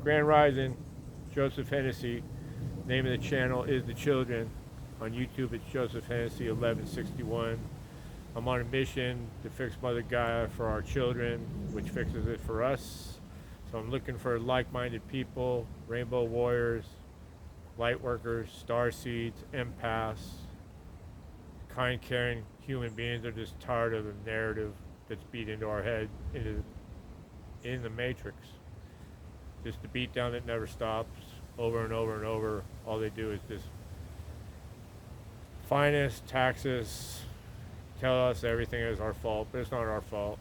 Grand Rising, Joseph Hennessy. Name of the channel is The Children. On YouTube, it's Joseph Hennessy 1161. I'm on a mission to fix Mother Gaia for our children, which fixes it for us. So I'm looking for like-minded people, rainbow warriors, light workers, star seeds, empaths, kind, caring human beings are just tired of the narrative that's beat into our head in the matrix. Just the beat down that never stops over and over and over. All they do is just fine us, tax us, tell us everything is our fault, but it's not our fault.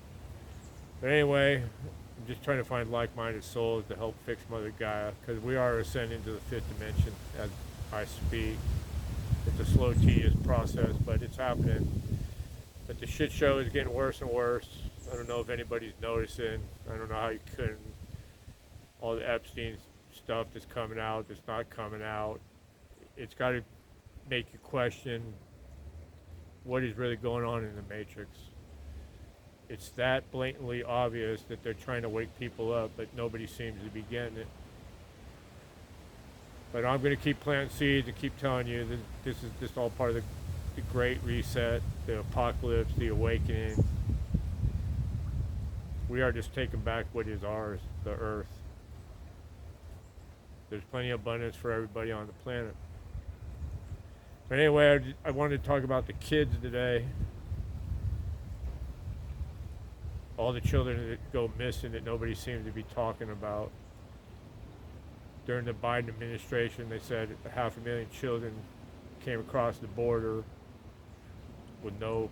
But anyway, I'm just trying to find like-minded souls to help fix Mother Gaia, because we are ascending to the fifth dimension as I speak. It's a slow, tedious process, but it's happening. But the shit show is getting worse and worse. I don't know if anybody's noticing. I don't know how you couldn't. All the Epstein stuff that's coming out, that's not coming out. It's got to make you question what is really going on in the Matrix. It's that blatantly obvious that they're trying to wake people up, but nobody seems to be getting it. But I'm going to keep planting seeds and keep telling you that this is just all part of the great reset, the apocalypse, the awakening. We are just taking back what is ours, the earth. There's plenty of abundance for everybody on the planet. But anyway, I wanted to talk about the kids today. All the children that go missing that nobody seems to be talking about. During the Biden administration, they said 500,000 children came across the border with no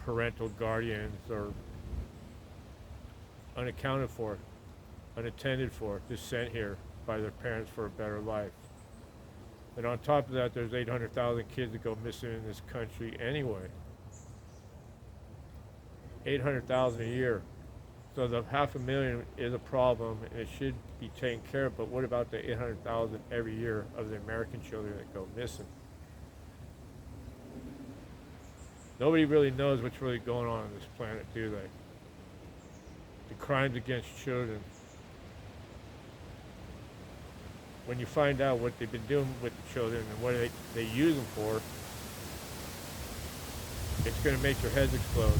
parental guardians or unaccounted for, unattended for, just sent here by their parents for a better life. And on top of that, there's 800,000 kids that go missing in this country anyway. 800,000 a year. So the 500,000 is a problem and it should be taken care of, but what about the 800,000 every year of the American children that go missing? Nobody really knows what's really going on this planet, do they? The crimes against children. When you find out what they've been doing with the children and what they use them for, it's going to make your heads explode.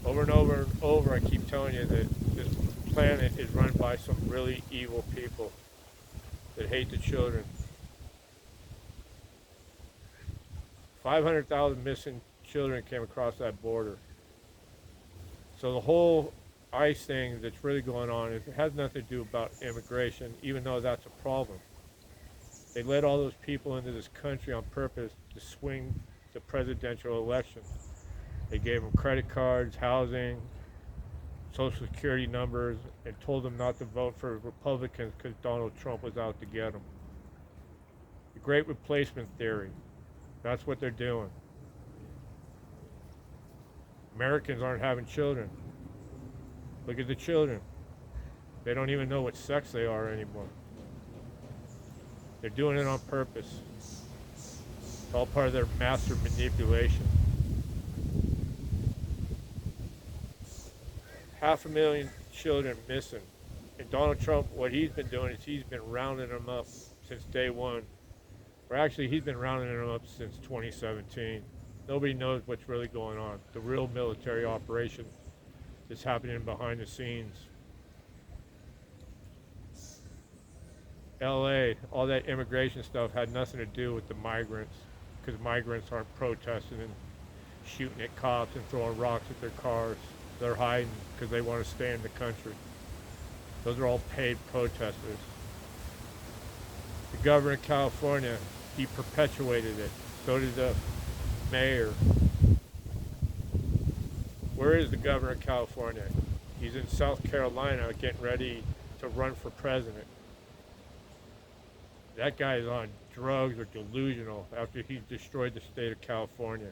Over and over and over, I keep telling you that this planet is run by some really evil people that hate the children. 500,000 missing children came across that border. So the whole ICE thing that's really going on, it has nothing to do about immigration, even though that's a problem. They let all those people into this country on purpose to swing the presidential election. They gave them credit cards, housing, social security numbers, and told them not to vote for Republicans because Donald Trump was out to get them. The Great Replacement Theory. That's what they're doing. Americans aren't having children. Look at the children. They don't even know what sex they are anymore. They're doing it on purpose. It's all part of their master manipulation. 500,000 children missing. And Donald Trump, what he's been doing is he's been rounding them up since day one. Or actually, he's been rounding them up since 2017. Nobody knows what's really going on. The real military operation is happening behind the scenes. LA, all that immigration stuff had nothing to do with the migrants, because migrants aren't protesting and shooting at cops and throwing rocks at their cars. They're hiding because they want to stay in the country. Those are all paid protesters. The governor of California, he perpetuated it. So did the mayor. Where is the governor of California? He's in South Carolina getting ready to run for president. That guy is on drugs or delusional after he destroyed the state of California.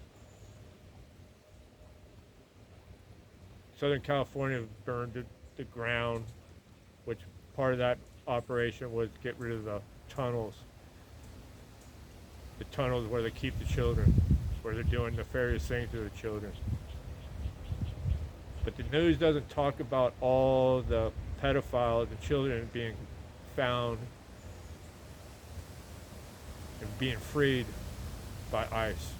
Southern California burned to the ground, which part of that operation was to get rid of the tunnels. The tunnels where they keep the children, where they're doing nefarious things to the children. But the news doesn't talk about all the pedophiles and children being found and being freed by ICE.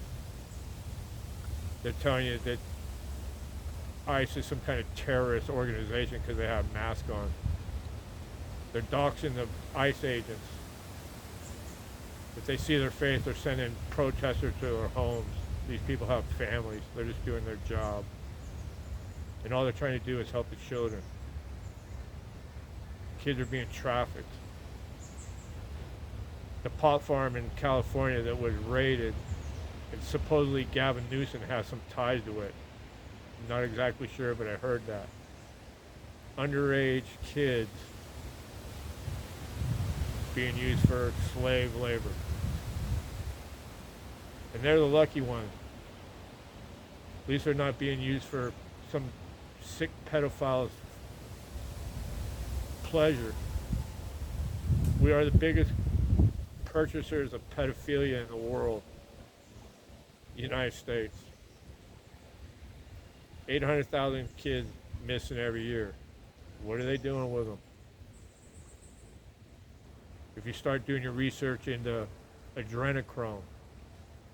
They're telling you that ICE is some kind of terrorist organization because they have masks on. They're doxing the ICE agents. If they see their face, they're sending protesters to their homes. These people have families. They're just doing their job. And all they're trying to do is help the children. Kids are being trafficked. The pot farm in California that was raided, and supposedly Gavin Newsom has some ties to it. I'm not exactly sure, but I heard that. Underage kids being used for slave labor. And they're the lucky ones. At least they're not being used for some sick pedophile's pleasure. We are the biggest purchasers of pedophilia in the world. United States. 800,000 kids missing every year. What are they doing with them? If you start doing your research into adrenochrome,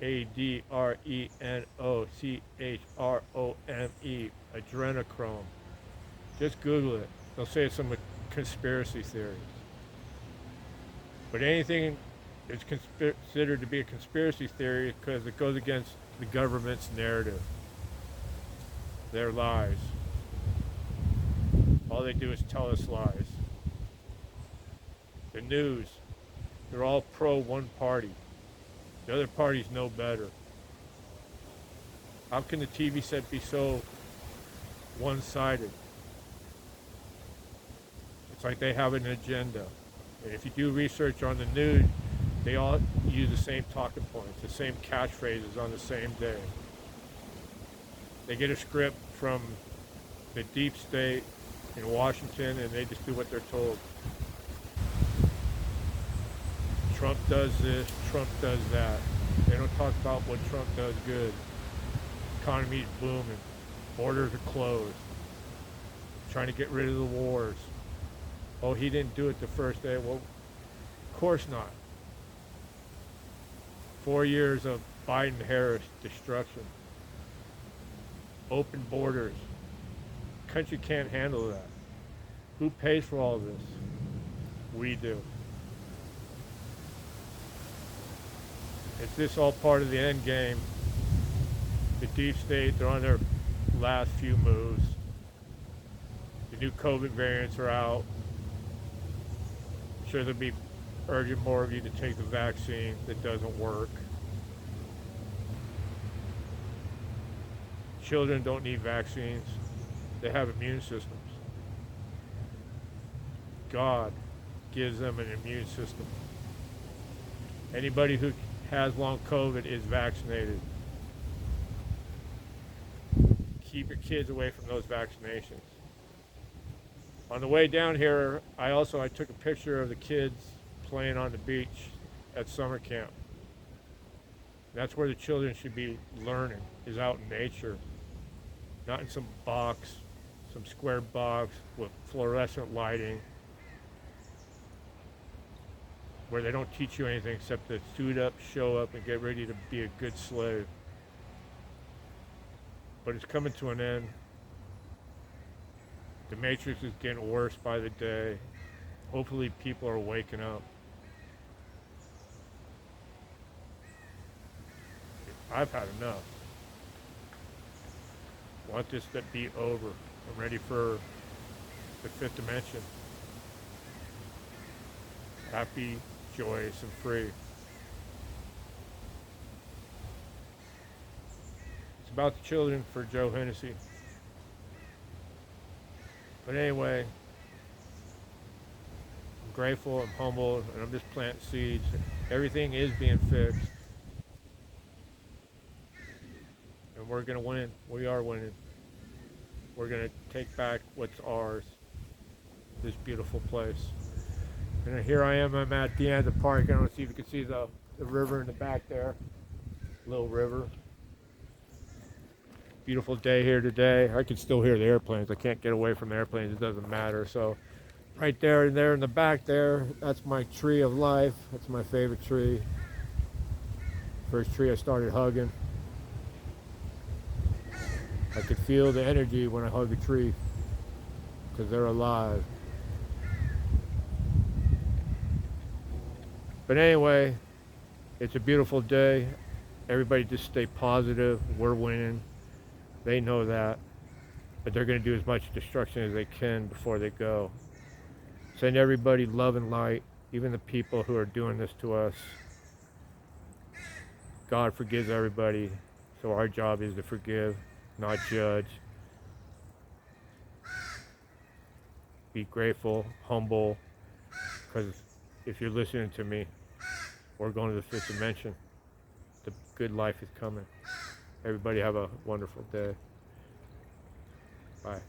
ADRENOCHROME, adrenochrome, just Google it. They'll say it's some conspiracy theories. But anything is considered to be a conspiracy theory because it goes against the government's narrative, their lies. All they do is tell us lies. The news, they're all pro one party. The other parties know better. How can the TV set be so one-sided? It's like they have an agenda. And if you do research on the news, they all use the same talking points, the same catchphrases on the same day. They get a script from the deep state in Washington and they just do what they're told. Trump does this, Trump does that. They don't talk about what Trump does good. Economy's booming, borders are closed, trying to get rid of the wars. Oh, he didn't do it the first day. Well, of course not. 4 years of Biden-Harris destruction. Open borders. Country can't handle that. Who pays for all this? We do. Is this all part of the end game? The deep state, they're on their last few moves. The new COVID variants are out. I'm sure they'll be urging more of you to take the vaccine that doesn't work. Children don't need vaccines. They have immune systems. God gives them an immune system. Anybody who has long COVID is vaccinated. Keep your kids away from those vaccinations. On the way down here, I took a picture of the kids playing on the beach at summer camp. That's where the children should be learning, is out in nature, not in some box, some square box with fluorescent lighting, where they don't teach you anything except to suit up, show up, and get ready to be a good slave. But it's coming to an end. The Matrix is getting worse by the day. Hopefully people are waking up. I've had enough. I want this to be over. I'm ready for the fifth dimension. Happy, joyous, and free. It's about the children for Joe Hennessy. But anyway, I'm grateful, I'm humbled, and I'm just planting seeds. Everything is being fixed. And we're going to win. We are winning. We're going to take back what's ours. This beautiful place. And here I am, I'm at the end of the park. I don't know if you can see the river in the back there. Little river. Beautiful day here today. I can still hear the airplanes. I can't get away from the airplanes. It doesn't matter. So Right there in the back there, that's my tree of life. That's my favorite tree. First tree I started hugging. I could feel the energy when I hug a tree because they're alive. But anyway, it's a beautiful day. Everybody just stay positive. We're winning. They know that. But they're going to do as much destruction as they can before they go. Send everybody love and light, even the people who are doing this to us. God forgives everybody, so our job is to forgive, not judge. Be grateful, humble, because if you're listening to me, we're going to the fifth dimension. The good life is coming. Everybody have a wonderful day. Bye.